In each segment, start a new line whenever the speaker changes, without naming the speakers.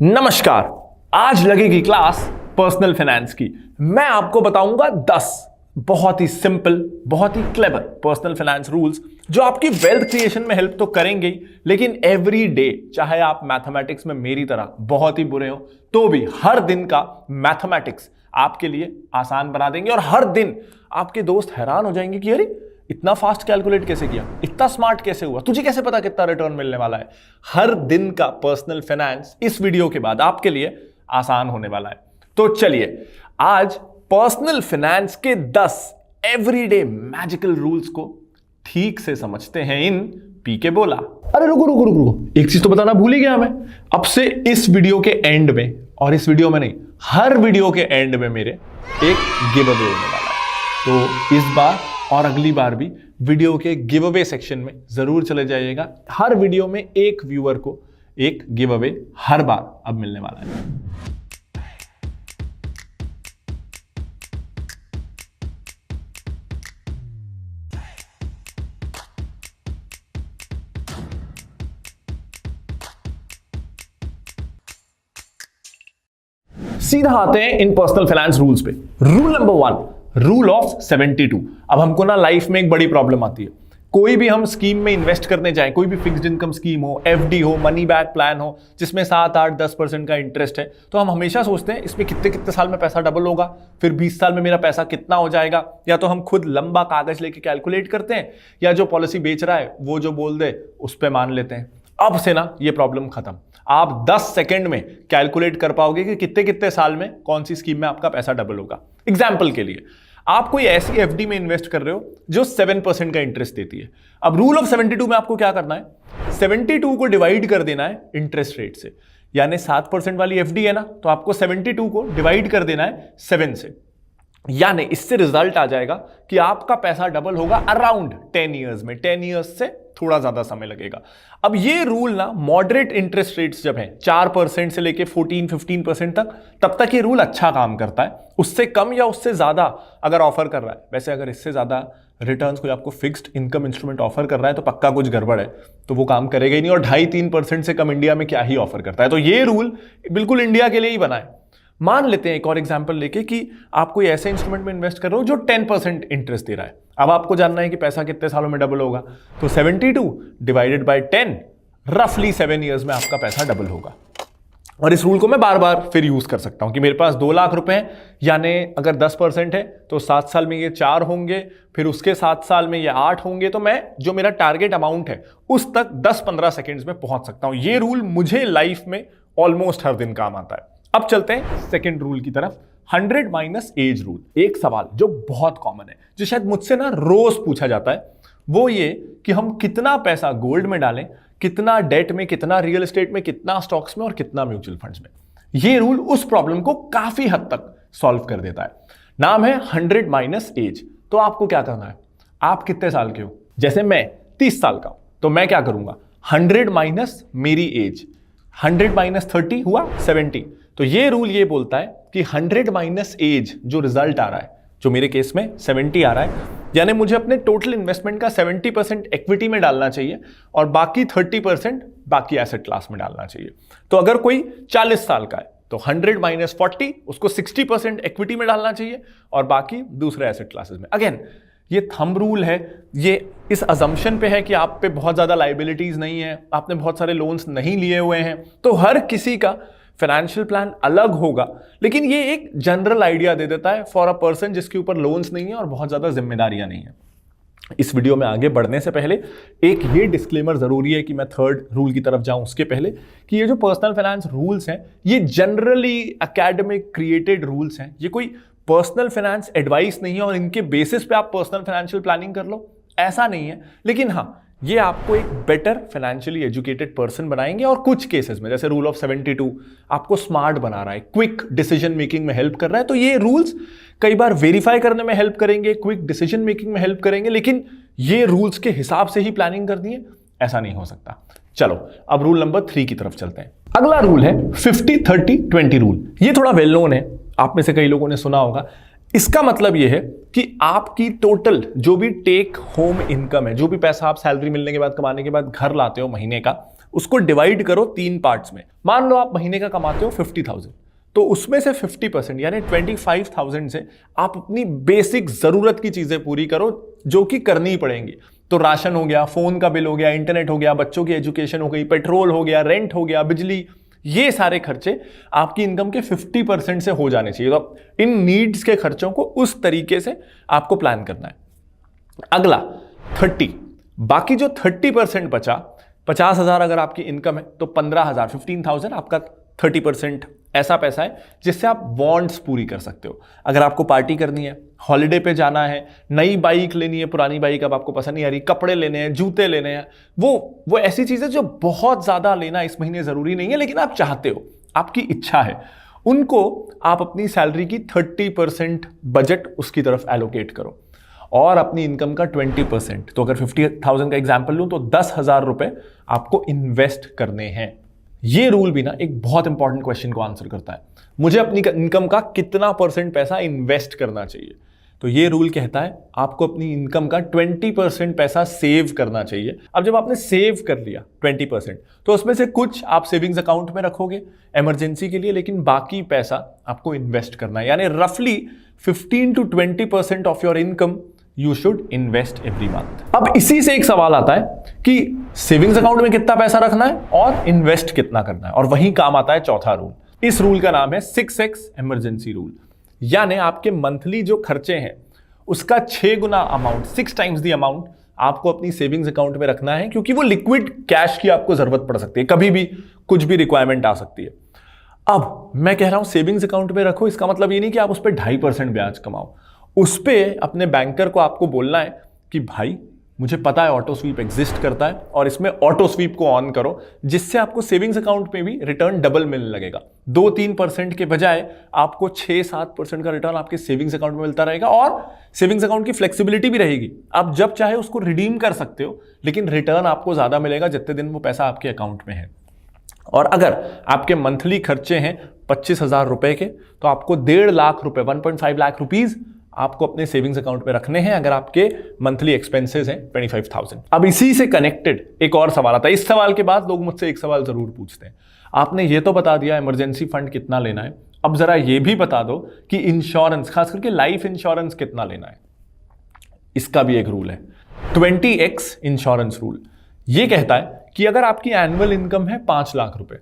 नमस्कार। आज लगेगी क्लास पर्सनल फाइनेंस की। मैं आपको बताऊंगा 10 बहुत ही सिंपल, बहुत ही क्लेवर पर्सनल फाइनेंस रूल्स जो आपकी वेल्थ क्रिएशन में हेल्प तो करेंगे ही, लेकिन एवरी डे, चाहे आप मैथमेटिक्स में मेरी तरह बहुत ही बुरे हो तो भी हर दिन का मैथमेटिक्स आपके लिए आसान बना देंगे। और हर दिन आपके दोस्त हैरान हो जाएंगे कि अरे इतना फास्ट कैलकुलेट कैसे किया, इतना स्मार्ट कैसे हुआ, तुझे कैसे पता कितना रिटर्न मिलने वाला है। हर दिन का पर्सनल फाइनेंस इस वीडियो के बाद आपके लिए आसान होने वाला है। तो चलिए आज पर्सनल फाइनेंस के 10 एवरीडे मैजिकल रूल्स को ठीक से समझते हैं इन पी के बोला। अरे रुको रुको रुको रुको, एक चीज तो बताना भूल ही गया मैं। अब से इस वीडियो के एंड में, और इस वीडियो में नहीं, हर वीडियो के एंड में मेरे एक गिव अवे होने वाला है। तो इस बार और अगली बार भी वीडियो के गिव अवे सेक्शन में जरूर चले जाइएगा। हर वीडियो में एक व्यूअर को एक गिव अवे हर बार अब मिलने वाला है। सीधा आते हैं इन पर्सनल फाइनेंस रूल्स पे। Rule number 1, rule of 72। अब हमको ना लाइफ में एक बड़ी प्रॉब्लम आती है। कोई भी हम स्कीम में इन्वेस्ट करने जाएं, कोई भी फिक्स्ड इनकम स्कीम हो, एफडी हो, मनी बैक प्लान हो, जिसमें 7, 8, 10% का इंटरेस्ट है, तो हम हमेशा सोचते हैं इसमें कितने कितने साल में पैसा डबल होगा, फिर 20 साल में मेरा पैसा कितना हो जाएगा। या तो हम खुद लंबा कागज लेके कैलकुलेट करते हैं, या जो पॉलिसी बेच रहा है वो जो बोल दे उस पर मान लेते हैं। अब से ना ये प्रॉब्लम खत्म। आप 10 सेकंड में कैलकुलेट कर पाओगे कि कितने कितने साल में कौन सी स्कीम में आपका पैसा डबल होगा। एग्जाम्पल के लिए, आप कोई ऐसी एफडी में इन्वेस्ट कर रहे हो जो 7% का इंटरेस्ट देती है। अब रूल ऑफ 72 में आपको क्या करना है, 72 को डिवाइड कर देना है इंटरेस्ट रेट से। यानी 7% वाली एफडी है ना, तो आपको 72 को डिवाइड कर देना है 7 से। यानी इससे रिजल्ट आ जाएगा कि आपका पैसा डबल होगा अराउंड 10 ईयर्स में। 10 ईयर्स से थोड़ा ज्यादा समय लगेगा। अब ये रूल ना मॉडरेट इंटरेस्ट रेट्स जब हैं 4% से लेके 14-15% तक, तब तक ये रूल अच्छा काम करता है। उससे कम या उससे ज्यादा अगर ऑफर कर रहा है, वैसे अगर इससे ज्यादा रिटर्न्स कोई आपको फिक्स्ड इनकम इंस्ट्रूमेंट ऑफर कर रहा है तो पक्का कुछ गड़बड़ है, तो वो काम करेगा ही नहीं। और 2.5-3% से कम इंडिया में क्या ही ऑफर करता है। तो ये रूल बिल्कुल इंडिया के लिए ही बना है। मान लेते हैं एक और एग्जांपल लेके कि आप कोई ऐसे इंस्ट्रूमेंट में इन्वेस्ट कर रहे हो जो 10% इंटरेस्ट दे रहा है। अब आपको जानना है कि पैसा कितने सालों में डबल होगा, तो 72 डिवाइडेड बाय 10, रफली 7 ईयर्स में आपका पैसा डबल होगा। और इस रूल को मैं बार बार फिर यूज कर सकता हूं कि मेरे पास 2 लाख रुपए हैं, यानी अगर 10% है तो 7 साल में ये 4 होंगे, फिर उसके 7 साल में ये 8 होंगे। तो मैं जो मेरा टारगेट अमाउंट है उस तक 10-15 सेकेंड्स में पहुंच सकता हूं। ये रूल मुझे लाइफ में ऑलमोस्ट हर दिन काम आता है। अब चलते हैं सेकंड रूल की तरफ, 100 माइनस एज रूल। एक सवाल जो बहुत कॉमन है, जो शायद मुझसे ना रोज पूछा जाता है, वो ये कि हम कितना पैसा गोल्ड में डालें, कितना डेट में, कितना रियल एस्टेट में, कितना स्टॉक्स में और कितना म्यूचुअल फंड्स में। ये रूल उस प्रॉब्लम को काफी हद तक सॉल्व कर देता है। नाम है 100 माइनस एज। तो आपको क्या करना है, आप कितने साल के हो, जैसे मैं 30 साल का हूं, तो मैं क्या करूंगा, 100 माइनस मेरी एज, 100 माइनस 30 हुआ 70। तो ये रूल ये बोलता है कि 100 माइनस एज जो रिजल्ट आ रहा है, जो मेरे केस में 70 आ रहा है, यानी मुझे अपने टोटल इन्वेस्टमेंट का 70% इक्विटी में डालना चाहिए और बाकी 30% बाकी एसेट क्लास में डालना चाहिए। तो अगर कोई 40 साल का है तो 100 माइनस 40, उसको 60% इक्विटी में डालना चाहिए और बाकी दूसरे एसेट क्लासेस में। अगेन ये थंब रूल है, ये इस अजम्पशन पे है कि आप पे बहुत ज्यादा लाइबिलिटीज नहीं है, आपने बहुत सारे लोन्स नहीं लिए हुए हैं। तो हर किसी का फाइनेंशियल प्लान अलग होगा, लेकिन ये एक जनरल आइडिया दे देता है फॉर अ पर्सन जिसके ऊपर लोन्स नहीं है और बहुत ज्यादा जिम्मेदारियां नहीं है। इस वीडियो में आगे बढ़ने से पहले एक ये डिस्क्लेमर जरूरी है कि मैं थर्ड रूल की तरफ जाऊं उसके पहले, कि ये जो पर्सनल फाइनेंस रूल्स हैं ये जनरली एकेडमिक क्रिएटेड रूल्स हैं। ये कोई पर्सनल फाइनेंस एडवाइस नहीं है और इनके बेसिस पे आप पर्सनल फाइनेंशियल प्लानिंग कर लो, ऐसा नहीं है। लेकिन हाँ, ये आपको एक बेटर फाइनेंशियली एजुकेटेड पर्सन बनाएंगे और कुछ केसेस में, जैसे रूल ऑफ 72 आपको स्मार्ट बना रहा है, क्विक डिसीजन मेकिंग में हेल्प कर रहा है। तो ये रूल्स कई बार वेरीफाई करने में हेल्प करेंगे, क्विक डिसीजन मेकिंग में हेल्प करेंगे, लेकिन ये रूल्स के हिसाब से ही प्लानिंग करनी है, ऐसा नहीं हो सकता। चलो अब रूल नंबर 3 की तरफ चलते हैं। अगला रूल है 50-30-20 रूल। ये थोड़ा वेल नोन है, आप में से कई लोगों ने सुना होगा। इसका मतलब यह है कि आपकी टोटल जो भी टेक होम इनकम है, जो भी पैसा आप सैलरी मिलने के बाद, कमाने के बाद घर लाते हो महीने का, उसको डिवाइड करो 3 पार्ट्स में। मान लो आप महीने का कमाते हो 50,000, तो उसमें से 50% यानी 25,000 से आप अपनी बेसिक जरूरत की चीजें पूरी करो जो कि करनी ही पड़ेंगी। तो राशन हो गया, फोन का बिल हो गया, इंटरनेट हो गया, बच्चों की एजुकेशन हो गई, पेट्रोल हो गया, रेंट हो गया, बिजली, ये सारे खर्चे आपकी इनकम के 50% से हो जाने चाहिए। तो इन नीड्स के खर्चों को उस तरीके से आपको प्लान करना है। अगला 30, बाकी जो 30% बचा, 50,000 अगर आपकी इनकम है तो 15,000 15,000 आपका 30% ऐसा पैसा है जिससे आप वांट्स पूरी कर सकते हो। अगर आपको पार्टी करनी है, हॉलिडे पे जाना है, नई बाइक लेनी है, पुरानी बाइक अब आपको पसंद नहीं आ रही, कपड़े लेने हैं, जूते लेने हैं, वो ऐसी चीजें जो बहुत ज्यादा लेना इस महीने जरूरी नहीं है लेकिन आप चाहते हो, आपकी इच्छा है, उनको आप अपनी सैलरी की 30% बजट उसकी तरफ एलोकेट करो और अपनी इनकम का 20%, तो अगर 50,000 का एग्जाम्पल लूं तो 10,000 रुपए आपको इन्वेस्ट करने हैं। ये रूल भी ना एक बहुत इंपॉर्टेंट क्वेश्चन को आंसर करता है, मुझे अपनी इनकम का कितना % पैसा इन्वेस्ट करना चाहिए। तो ये रूल कहता है आपको अपनी इनकम का 20% पैसा सेव करना चाहिए। अब जब आपने सेव कर लिया 20%, तो उसमें से कुछ आप सेविंग्स अकाउंट में रखोगे इमरजेंसी के लिए, लेकिन बाकी पैसा आपको इन्वेस्ट करना है, यानी रफली 15 to 20% of your income you should invest every month. अब इसी से एक सवाल आता है कि सेविंग्स अकाउंट में कितना पैसा रखना है और इन्वेस्ट कितना करना है, और वहीं काम आता है चौथा रूल। इस रूल का नाम है 6x इमरजेंसी रूल, यानी आपके मंथली जो खर्चे हैं उसका 6 गुना अमाउंट, 6 times द अमाउंट आपको अपनी सेविंग्स अकाउंट में रखना है, क्योंकि वो लिक्विड कैश की आपको जरूरत पड़ सकती है, कभी भी कुछ भी रिक्वायरमेंट आ सकती है। अब मैं कह रहा हूं सेविंग्स अकाउंट में रखो, इसका मतलब ये नहीं कि आप उस पर 2.5% ब्याज कमाओ। उस पर अपने बैंकर को आपको बोलना है कि भाई मुझे पता है ऑटो स्वीप एग्जिस्ट करता है और इसमें ऑटो स्वीप को ऑन करो, जिससे आपको सेविंग्स अकाउंट में भी रिटर्न डबल मिलने लगेगा। 2-3% के बजाय आपको 6-7% का रिटर्न आपके सेविंग्स अकाउंट में मिलता रहेगा, और सेविंग्स अकाउंट की फ्लेक्सिबिलिटी भी रहेगी, आप जब चाहे उसको रिडीम कर सकते हो, लेकिन रिटर्न आपको ज्यादा मिलेगा जितने दिन वो पैसा आपके अकाउंट में है। और अगर आपके मंथली खर्चे हैं 25,000 रुपए के, तो आपको 1.5 लाख रुपए, 1.5 लाख रुपीज आपको अपने सेविंग्स अकाउंट में रखने हैं अगर आपके मंथली एक्सपेंसेस हैं 25,000। अब इसी से कनेक्टेड एक और सवाल आता है। इस सवाल के बाद लोग मुझसे एक सवाल जरूर पूछते हैं, आपने ये तो बता दिया इमरजेंसी फंड कितना लेना है, अब जरा ये भी बता दो कि इंश्योरेंस, खास करके लाइफ इंश्योरेंस कितना लेना है। इसका भी एक रूल है, 20x इंश्योरेंस रूल। ये कहता है कि अगर आपकी एनुअल इनकम है 5 लाख रुपए,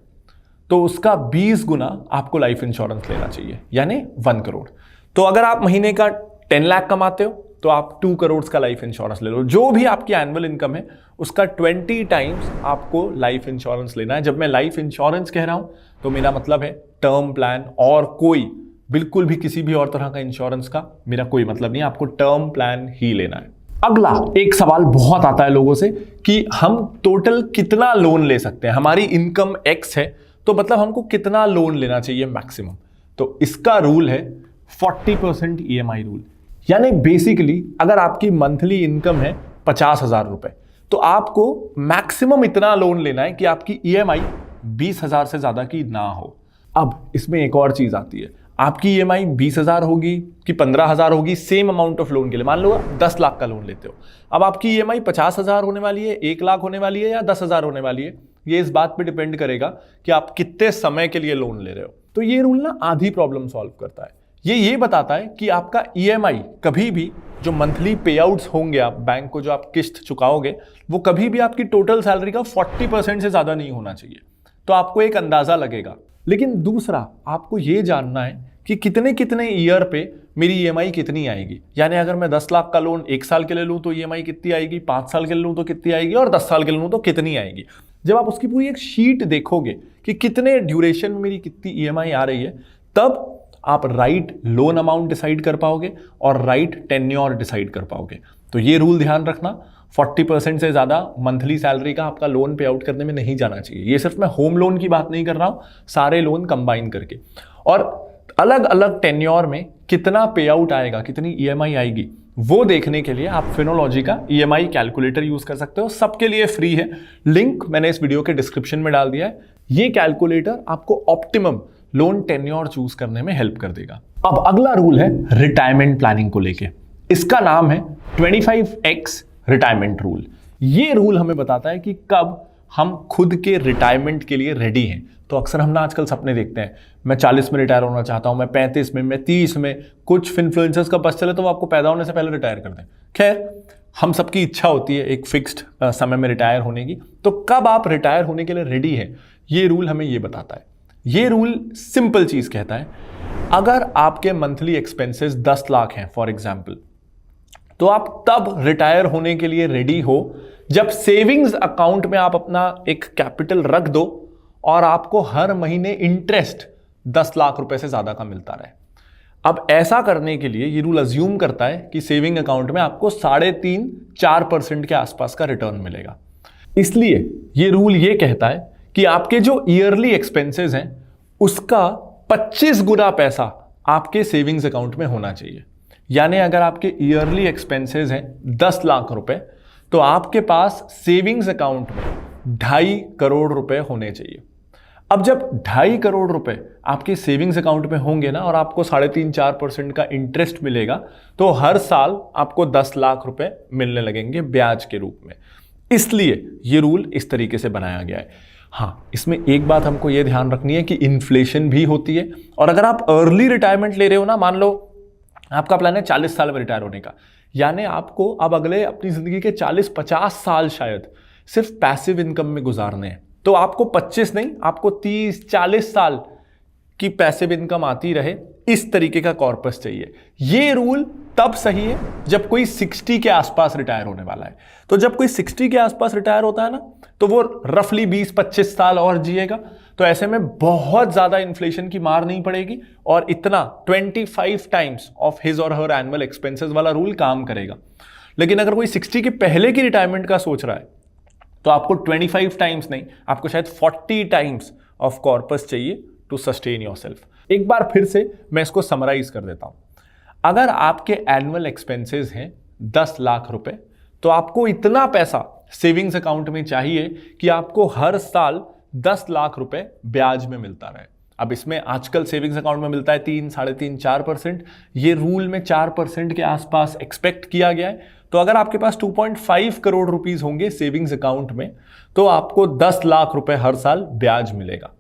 तो उसका 20 गुना आपको लाइफ इंश्योरेंस लेना चाहिए, यानी 1 करोड़। तो अगर आप महीने का 10 लाख कमाते हो तो आप 2 करोड़ का लाइफ इंश्योरेंस ले लो। जो भी आपकी एनुअल इनकम है उसका 20 टाइम्स आपको लाइफ इंश्योरेंस लेना है। जब मैं लाइफ इंश्योरेंस कह रहा हूं तो मेरा मतलब है टर्म प्लान, और कोई बिल्कुल भी किसी भी और तरह का इंश्योरेंस का मेरा कोई मतलब नहीं है, आपको टर्म प्लान ही लेना है। अगला एक सवाल बहुत आता है लोगों से कि हम टोटल कितना लोन ले सकते हैं, हमारी इनकम x है तो मतलब हमको कितना लोन लेना चाहिए मैक्सिमम। तो इसका रूल है 40% EMI रूल, यानी बेसिकली अगर आपकी मंथली इनकम है 50,000 रुपए, तो आपको मैक्सिमम इतना लोन लेना है कि आपकी EMI 20,000 से ज्यादा की ना हो। अब इसमें एक और चीज आती है, आपकी EMI 20,000 होगी कि 15,000 होगी सेम अमाउंट ऑफ लोन के लिए। मान लो 10 लाख का लोन लेते हो, अब आपकी EMI 50,000 होने वाली है, 1 लाख होने वाली है या 10,000 होने वाली है, ये इस बात पे डिपेंड करेगा कि आप कितने समय के लिए लोन ले रहे हो। तो ये रूल ना आधी प्रॉब्लम सॉल्व करता है। ये बताता है कि आपका EMI कभी भी, जो मंथली पे आउट्स होंगे आप बैंक को जो आप किस्त चुकाओगे, वो कभी भी आपकी टोटल सैलरी का 40% से ज्यादा नहीं होना चाहिए। तो आपको एक अंदाजा लगेगा। लेकिन दूसरा आपको ये जानना है कि कितने कितने ईयर पे मेरी EMI कितनी आएगी, यानी अगर मैं 10 लाख का लोन 1 साल के लिए लूं तो EMI कितनी आएगी, 5 साल के लिए लूं तो कितनी आएगी, और 10 साल के लिए लूं तो कितनी आएगी। जब आप उसकी पूरी एक शीट देखोगे कि कितने ड्यूरेशन में मेरी कितनी EMI आ रही है, तब आप राइट लोन अमाउंट डिसाइड कर पाओगे और राइट टेन्योर डिसाइड कर पाओगे। तो ये रूल ध्यान रखना, 40% से ज्यादा मंथली सैलरी का आपका लोन पे आउट करने में नहीं जाना चाहिए। ये सिर्फ मैं होम लोन की बात नहीं कर रहा हूं, सारे लोन कंबाइन करके। और अलग अलग टेन्योर में कितना पे आउट आएगा, कितनी EMI आएगी, वो देखने के लिए आप फिनोलॉजी का EMI कैलकुलेटर यूज कर सकते हो। सबके लिए फ्री है, लिंक मैंने इस वीडियो के डिस्क्रिप्शन में डाल दिया है। ये कैलकुलेटर आपको ऑप्टिमम लोन टेन्योर चूज करने में हेल्प कर देगा। अब अगला रूल है रिटायरमेंट प्लानिंग को लेके, इसका नाम है 25x रिटायरमेंट रूल। ये रूल हमें बताता है कि कब हम खुद के रिटायरमेंट के लिए रेडी हैं। तो अक्सर हम ना आजकल सपने देखते हैं, मैं 40 में रिटायर होना चाहता हूं, मैं 35 में, मैं 30 में। कुछ इन्फ्लुएंसर्स का बस चले तो वो आपको पैदा होने से पहले रिटायर कर दें। खैर, हम सबकी इच्छा होती है एक फिक्स्ड समय में रिटायर होने की। तो कब आप रिटायर होने के लिए रेडी हैं, ये रूल हमें ये बताता है। ये रूल सिंपल चीज कहता है, अगर आपके मंथली एक्सपेंसेस 10 लाख हैं फॉर एग्जाम्पल, तो आप तब रिटायर होने के लिए रेडी हो जब सेविंग्स अकाउंट में आप अपना एक कैपिटल रख दो और आपको हर महीने इंटरेस्ट 10 लाख रुपए से ज्यादा का मिलता रहे। अब ऐसा करने के लिए ये रूल अज्यूम करता है कि सेविंग अकाउंट में आपको 3.5-4% के आसपास का रिटर्न मिलेगा। इसलिए ये रूल ये कहता है कि आपके जो ईयरली एक्सपेंसेस हैं उसका 25 गुना पैसा आपके सेविंग्स अकाउंट में होना चाहिए। यानी अगर आपके ईयरली एक्सपेंसेस हैं 10 लाख रुपए, तो आपके पास सेविंग्स अकाउंट में 2.5 करोड़ रुपए होने चाहिए। अब जब 2.5 करोड़ रुपए आपके सेविंग्स अकाउंट में होंगे ना, और आपको 3.5-4% का इंटरेस्ट मिलेगा, तो हर साल आपको 10 लाख रुपए मिलने लगेंगे ब्याज के रूप में। इसलिए ये रूल इस तरीके से बनाया गया है। हाँ, इसमें एक बात हमको ये ध्यान रखनी है कि इन्फ्लेशन भी होती है। और अगर आप अर्ली रिटायरमेंट ले रहे हो ना, मान लो आपका प्लान है 40 साल में रिटायर होने का, यानी आपको अब अगले अपनी जिंदगी के 40-50 साल शायद सिर्फ पैसिव इनकम में गुजारने हैं, तो आपको 25 नहीं, आपको 30-40 साल की पैसिव इनकम आती रहे, इस तरीके का कॉर्पस चाहिए। ये रूल तब सही है जब कोई 60 के आसपास रिटायर होने वाला है। तो जब कोई 60 के आसपास रिटायर होता है ना, तो वो रफली 20-25 साल और जिएगा। तो ऐसे में बहुत ज्यादा इन्फ्लेशन की मार नहीं पड़ेगी और इतना 25 टाइम्स ऑफ हिज और हर एनुअल एक्सपेंसेस वाला रूल काम करेगा। लेकिन अगर कोई 60 के पहले की रिटायरमेंट का सोच रहा है, तो आपको 25 टाइम्स नहीं, आपको शायद 40 टाइम्स ऑफ कॉर्पस चाहिए टू सस्टेन योरसेल्फ। एक बार फिर से मैं इसको समराइज कर देता हूं। अगर आपके एनुअल एक्सपेंसेस हैं 10 लाख रुपए, तो आपको इतना पैसा सेविंग्स अकाउंट में चाहिए कि आपको हर साल 10 लाख रुपए ब्याज में मिलता रहे। अब इसमें आजकल सेविंग्स अकाउंट में मिलता है 3-3.5-4%। ये रूल में 4% के आसपास एक्सपेक्ट किया गया है। तो अगर आपके पास 2.5 करोड़ रुपीस होंगे सेविंग्स अकाउंट में, तो आपको 10 लाख रुपए हर साल ब्याज मिलेगा।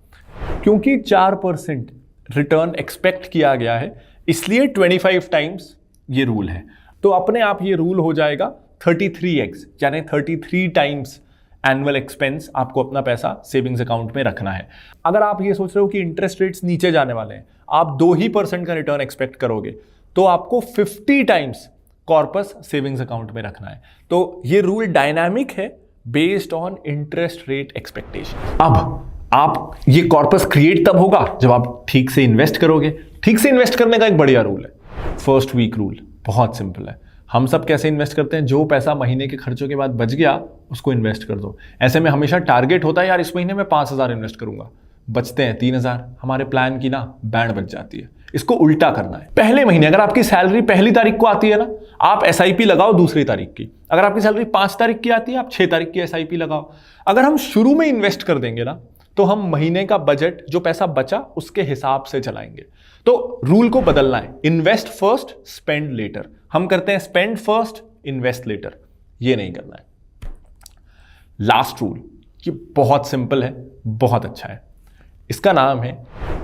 क्योंकि 4% रिटर्न एक्सपेक्ट किया गया है, इसलिए 25 टाइम्स ये रूल है। तो अपने आप ये रूल हो जाएगा 33x, यानी 33 टाइम्स एनुअल एक्सपेंस आपको अपना पैसा सेविंग्स अकाउंट में रखना है। अगर आप ये सोच रहे हो कि इंटरेस्ट रेट्स नीचे जाने वाले हैं, आप 2% का रिटर्न एक्सपेक्ट करोगे, तो आपको 50 टाइम्स कॉर्पस सेविंग्स अकाउंट में रखना है। तो ये रूल डायनामिक है based on interest rate expectation. अब आप ये कॉर्पस क्रिएट तब होगा जब आप ठीक से इन्वेस्ट करोगे। ठीक से इन्वेस्ट करने का एक बढ़िया रूल है, फर्स्ट वीक रूल। बहुत सिंपल है। हम सब कैसे इन्वेस्ट करते हैं, जो पैसा महीने के खर्चों के बाद बच गया उसको इन्वेस्ट कर दो। ऐसे में हमेशा टारगेट होता है, यार इस महीने में 5,000 इन्वेस्ट करूंगा, बचते हैं 3,000, हमारे प्लान की ना बैंड बच जाती है। इसको उल्टा करना है। पहले महीने अगर आपकी सैलरी पहली तारीख को आती है ना, आप SIP लगाओ दूसरी तारीख की। अगर आपकी सैलरी 5 तारीख की आती है, आप 6 तारीख की SIP लगाओ। अगर हम शुरू में इन्वेस्ट कर देंगे ना, तो हम महीने का बजट जो पैसा बचा उसके हिसाब से चलाएंगे। तो रूल को बदलना है, इन्वेस्ट फर्स्ट स्पेंड लेटर। हम करते हैं स्पेंड फर्स्ट इन्वेस्ट लेटर, ये नहीं करना है। लास्ट रूल, ये बहुत सिंपल है, बहुत अच्छा है। इसका नाम है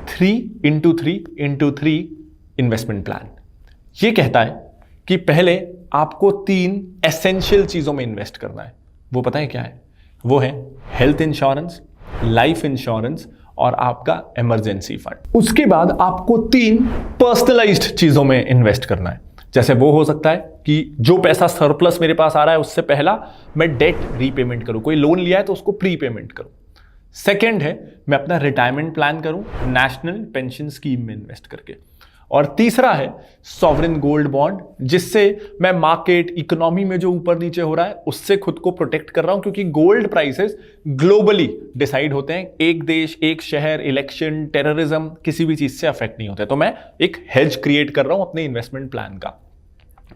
3x3x3 इन्वेस्टमेंट प्लान। ये कहता है कि पहले आपको 3 एसेंशियल चीजों में इन्वेस्ट करना है। वो पता है क्या है? वो है हेल्थ इंश्योरेंस, लाइफ इंश्योरेंस और आपका इमरजेंसी फंड। उसके बाद आपको 3 पर्सनलाइज्ड चीजों में इन्वेस्ट करना है। जैसे वो हो सकता है कि जो पैसा सरप्लस मेरे पास आ रहा है उससे पहला मैं डेट रीपेमेंट करूं, कोई लोन लिया है तो उसको प्री पेमेंट करूं। सेकेंड है मैं अपना रिटायरमेंट प्लान करूं नेशनल पेंशन स्कीम में इन्वेस्ट करके। और तीसरा है सॉवरेन गोल्ड बॉन्ड, जिससे मैं मार्केट इकोनॉमी में जो ऊपर नीचे हो रहा है उससे खुद को प्रोटेक्ट कर रहा हूं। क्योंकि गोल्ड प्राइसेस ग्लोबली डिसाइड होते हैं, एक देश, एक शहर, इलेक्शन, टेररिज्म, किसी भी चीज से अफेक्ट नहीं होते। तो मैं एक हेज क्रिएट कर रहा हूं अपने इन्वेस्टमेंट प्लान का।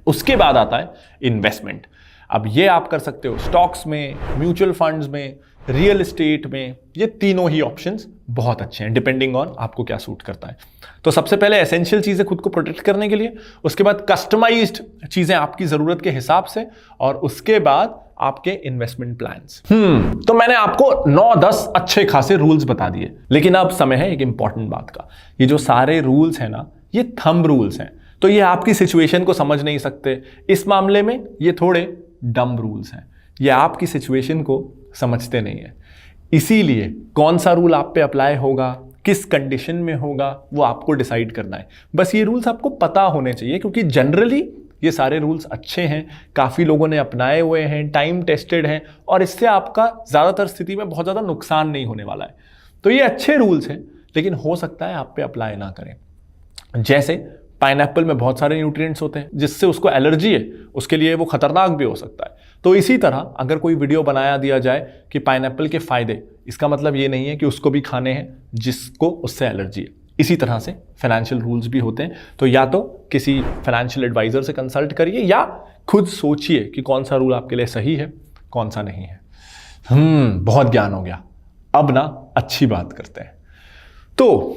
उसके बाद आता है इन्वेस्टमेंट। अब ये आप कर सकते हो स्टॉक्स में, म्यूचुअल फंड्स में, रियल एस्टेट में। ये तीनों ही ऑप्शंस बहुत अच्छे हैं डिपेंडिंग ऑन आपको क्या सूट करता है। तो सबसे पहले एसेंशियल चीजें खुद को प्रोटेक्ट करने के लिए, उसके बाद कस्टमाइज्ड चीजें आपकी जरूरत के हिसाब से, और उसके बाद आपके इन्वेस्टमेंट प्लान्स। तो मैंने आपको 9-10 अच्छे खासे रूल्स बता दिए, लेकिन अब समय है एक इंपॉर्टेंट बात का। ये जो सारे रूल्स हैं ना, ये थंब रूल्स हैं, तो ये आपकी सिचुएशन को समझ नहीं सकते। इस मामले में ये थोड़े डम रूल्स हैं, ये आपकी सिचुएशन को समझते नहीं है। इसीलिए कौन सा रूल आप पे अप्लाई होगा, किस कंडीशन में होगा, वो आपको डिसाइड करना है। बस ये रूल्स आपको पता होने चाहिए, क्योंकि जनरली ये सारे रूल्स अच्छे हैं, काफ़ी लोगों ने अपनाए हुए हैं, टाइम टेस्टेड हैं, और इससे आपका ज़्यादातर स्थिति में बहुत ज़्यादा नुकसान नहीं होने वाला है। तो ये अच्छे रूल्स हैं, लेकिन हो सकता है आप पे अप्लाई ना करें। जैसे पाइनएप्पल में बहुत सारे न्यूट्रिएंट्स होते हैं, जिससे उसको एलर्जी है, उसके लिए वो खतरनाक भी हो सकता है। तो इसी तरह अगर कोई वीडियो बनाया दिया जाए कि पाइनएप्पल के फायदे, इसका मतलब ये नहीं है कि उसको भी खाने हैं जिसको उससे एलर्जी है। इसी तरह से फाइनेंशियल रूल्स भी होते हैं। तो या तो किसी फाइनेंशियल एडवाइजर से कंसल्ट करिए, या खुद सोचिए कि कौन सा रूल आपके लिए सही है, कौन सा नहीं है। बहुत ज्ञान हो गया, अब ना अच्छी बात करते हैं। तो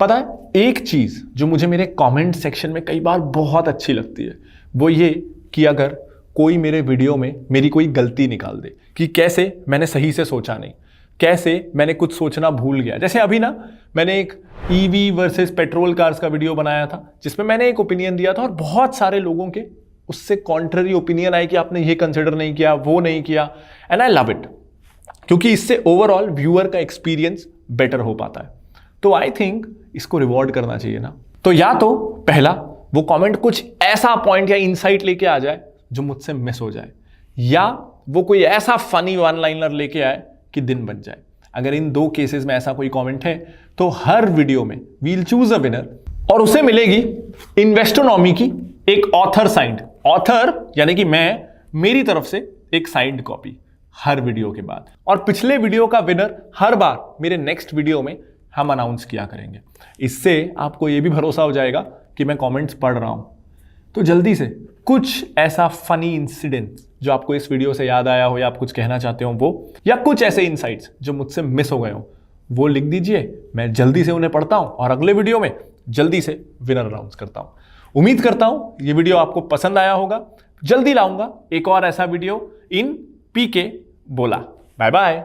पता है, एक चीज जो मुझे मेरे कमेंट सेक्शन में कई बार बहुत अच्छी लगती है, वो ये कि अगर कोई मेरे वीडियो में मेरी कोई गलती निकाल दे कि कैसे मैंने सही से सोचा नहीं, कैसे मैंने कुछ सोचना भूल गया। जैसे अभी ना मैंने एक ईवी वर्सेस पेट्रोल कार्स का वीडियो बनाया था, जिसमें मैंने एक ओपिनियन दिया था और बहुत सारे लोगों के उससे कॉन्ट्ररी ओपिनियन आए कि आपने ये कंसिडर नहीं किया, वो नहीं किया। एंड आई लव इट, क्योंकि इससे ओवरऑल व्यूअर का एक्सपीरियंस बेटर हो पाता है। तो आई थिंक इसको रिवॉर्ड करना चाहिए ना। तो या तो पहला वो कमेंट कुछ ऐसा पॉइंट या इनसाइट लेके आ जाए जो मुझसे मिस हो जाए, या वो कोई ऐसा फनी वन लाइनर लेके आए कि दिन बन जाए। अगर इन दो केसेस में ऐसा कोई कमेंट है, तो हर वीडियो में वील चूज अ विनर, और उसे मिलेगी इन्वेस्टोनॉमी की एक ऑथर साइंड, ऑथर यानी कि मैं, मेरी तरफ से एक साइंड कॉपी हर वीडियो के बाद। और पिछले वीडियो का विनर हर बार मेरे नेक्स्ट वीडियो में हम अनाउंस किया करेंगे। इससे आपको यह भी भरोसा हो जाएगा कि मैं कमेंट्स पढ़ रहा हूं। तो जल्दी से कुछ ऐसा फनी इंसिडेंट जो आपको इस वीडियो से याद आया हो, या आप कुछ कहना चाहते हो वो, या कुछ ऐसे इनसाइट्स जो मुझसे मिस हो गए हो, वो लिख दीजिए। मैं जल्दी से उन्हें पढ़ता हूं और अगले वीडियो में जल्दी से विनर अनाउंस करता हूं। उम्मीद करता हूं ये वीडियो आपको पसंद आया होगा। जल्दी लाऊंगा एक और ऐसा वीडियो इन पीके बोला। Bye bye.